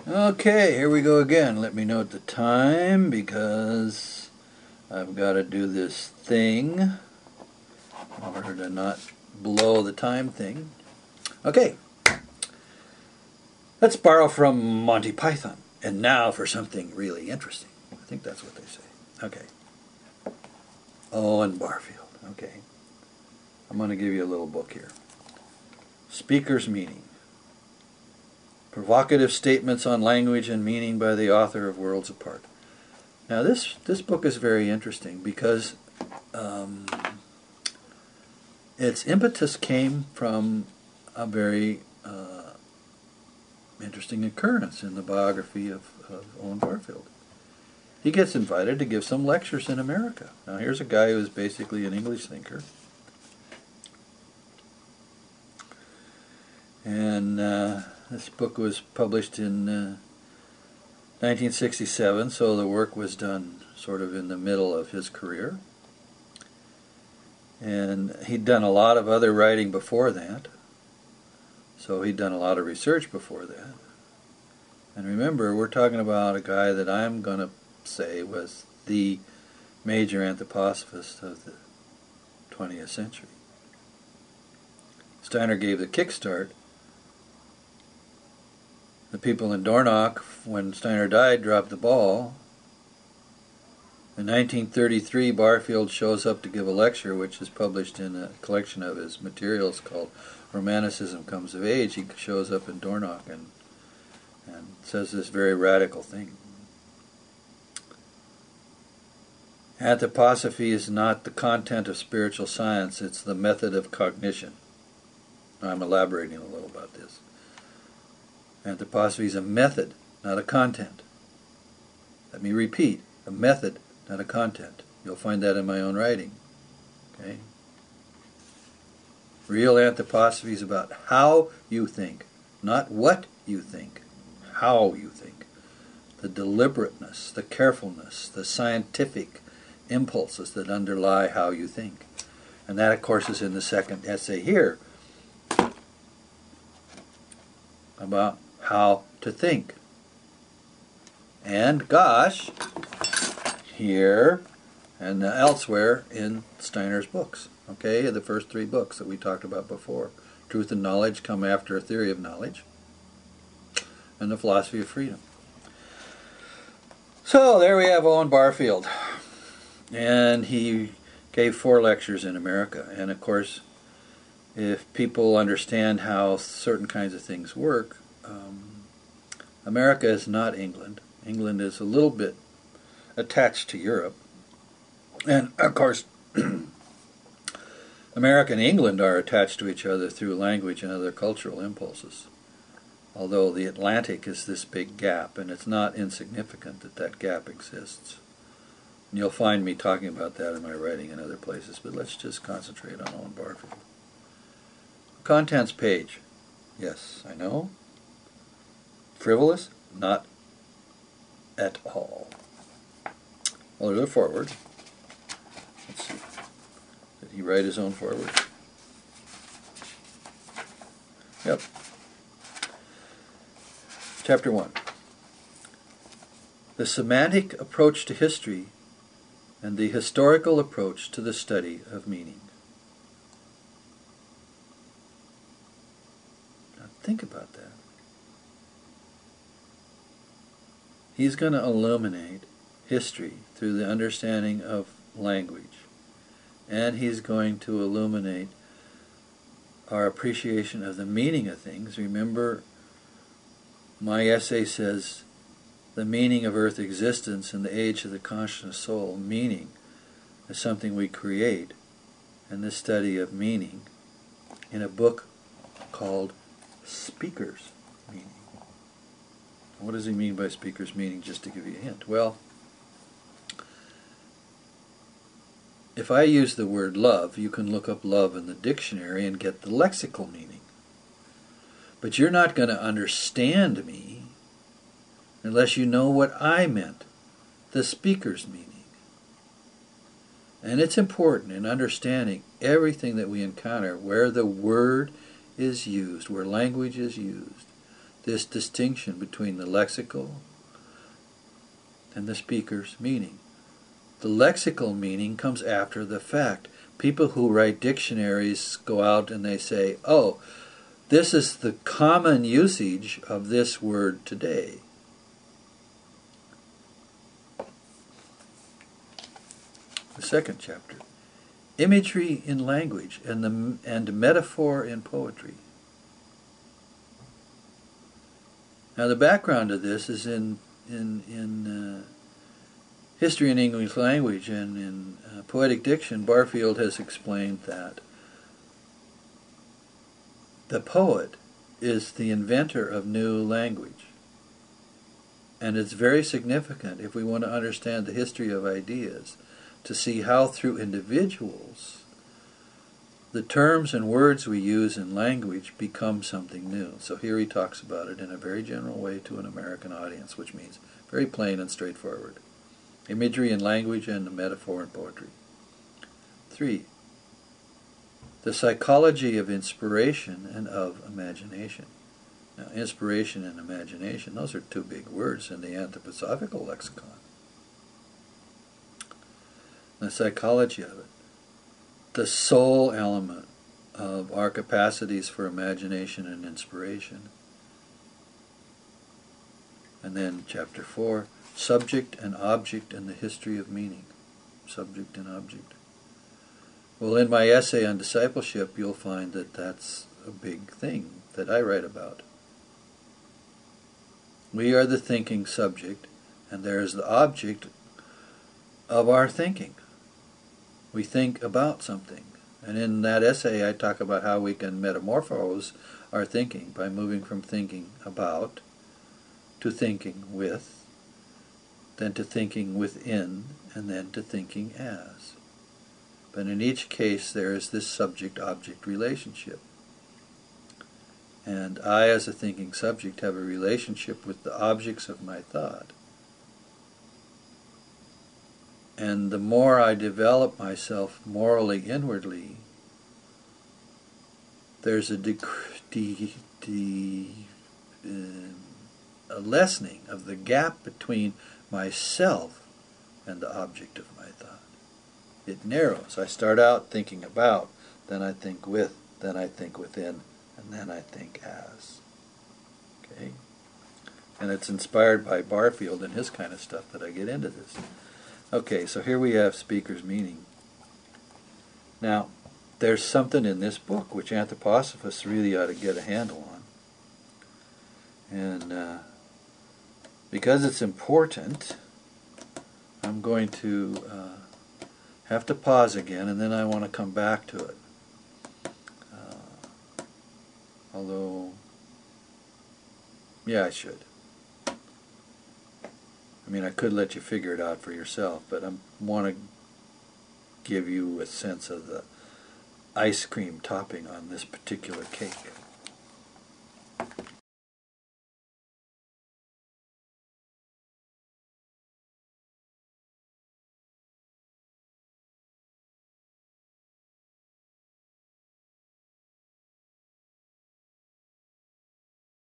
Okay, here we go again. Let me note the time because I've got to do this thing in order to not blow the time thing. Okay, let's borrow from Monty Python. And now for something really interesting. I think that's what they say. Okay. Owen Barfield. Okay. I'm going to give you a little book here. Speaker's Meaning. Provocative Statements on Language and Meaning by the author of Worlds Apart. Now this book is very interesting because its impetus came from a very interesting occurrence in the biography of Owen Barfield. He gets invited to give some lectures in America. Now here's a guy who is basically an English thinker. And this book was published in 1967, so the work was done sort of in the middle of his career. And he'd done a lot of other writing before that, so he'd done a lot of research before that. And remember, we're talking about a guy that I'm going to say was the major anthroposophist of the 20th century. Steiner gave the kickstart. The people in Dornach, when Steiner died, dropped the ball. In 1933, Barfield shows up to give a lecture, which is published in a collection of his materials called Romanticism Comes of Age. He shows up in Dornach and says this very radical thing. Anthroposophy is not the content of spiritual science, it's the method of cognition. I'm elaborating a little about this. Anthroposophy is a method, not a content. Let me repeat, a method, not a content. You'll find that in my own writing. Okay? Real anthroposophy is about how you think, not what you think, how you think. The deliberateness, the carefulness, the scientific impulses that underlie how you think. And that, of course, is in the second essay here about how to think. And gosh, here and elsewhere in Steiner's books. Okay, the first three books that we talked about before. Truth and Knowledge come after A Theory of Knowledge, and The Philosophy of Freedom. So there we have Owen Barfield. And he gave 4 lectures in America. And of course, if people understand how certain kinds of things work, America is not England. England is a little bit attached to Europe. And of course, America and England are attached to each other through language and other cultural impulses. Although the Atlantic is this big gap, and it's not insignificant that that gap exists. And you'll find me talking about that in my writing in other places, but let's just concentrate on Owen Barfield. Contents page. Yes, I know. Frivolous? Not at all. Well, there's a foreword. Let's see. Did he write his own foreword? Yep. Chapter 1. The semantic approach to history and the historical approach to the study of meaning. Now think about that. He's going to illuminate history through the understanding of language. And he's going to illuminate our appreciation of the meaning of things. Remember, my essay says the meaning of Earth existence in the age of the conscious soul. Meaning is something we create, and this study of meaning in a book called Speaker's Meaning. What does he mean by speaker's meaning, just to give you a hint? Well, if I use the word love, you can look up love in the dictionary and get the lexical meaning. But you're not going to understand me unless you know what I meant, the speaker's meaning. And it's important in understanding everything that we encounter, where the word is used, where language is used, this distinction between the lexical and the speaker's meaning. The lexical meaning comes after the fact. People who write dictionaries go out and they say, oh, this is the common usage of this word today. The second chapter, imagery in language and metaphor in poetry. Now the background of this is in History in English Language and in Poetic Diction. Barfield has explained that the poet is the inventor of new language. And it's very significant if we want to understand the history of ideas to see how through individuals the terms and words we use in language become something new. So here he talks about it in a very general way to an American audience, which means very plain and straightforward. Imagery in language and the metaphor in poetry. 3. The psychology of inspiration and of imagination. Now, inspiration and imagination, those are two big words in the anthroposophical lexicon. The psychology of it. The soul element of our capacities for imagination and inspiration. And then chapter 4, subject and object and the history of meaning. Subject and object. Well, in my essay on discipleship, you'll find that that's a big thing that I write about. We are the thinking subject, and there is the object of our thinking. We think about something. And in that essay I talk about how we can metamorphose our thinking by moving from thinking about to thinking with, then to thinking within, and then to thinking as. But in each case there is this subject-object relationship. And I, as a thinking subject, have a relationship with the objects of my thought. And the more I develop myself morally inwardly, there's a lessening of the gap between myself and the object of my thought. It narrows. I start out thinking about, then I think with, then I think within, and then I think as. Okay? And it's inspired by Barfield and his kind of stuff that I get into this. Okay, so here we have speaker's meaning. Now, there's something in this book which anthroposophists really ought to get a handle on. And because it's important, I'm going to have to pause again, and then I want to come back to it. Although, yeah, I should. I mean, I could let you figure it out for yourself, but I want to give you a sense of the ice cream topping on this particular cake.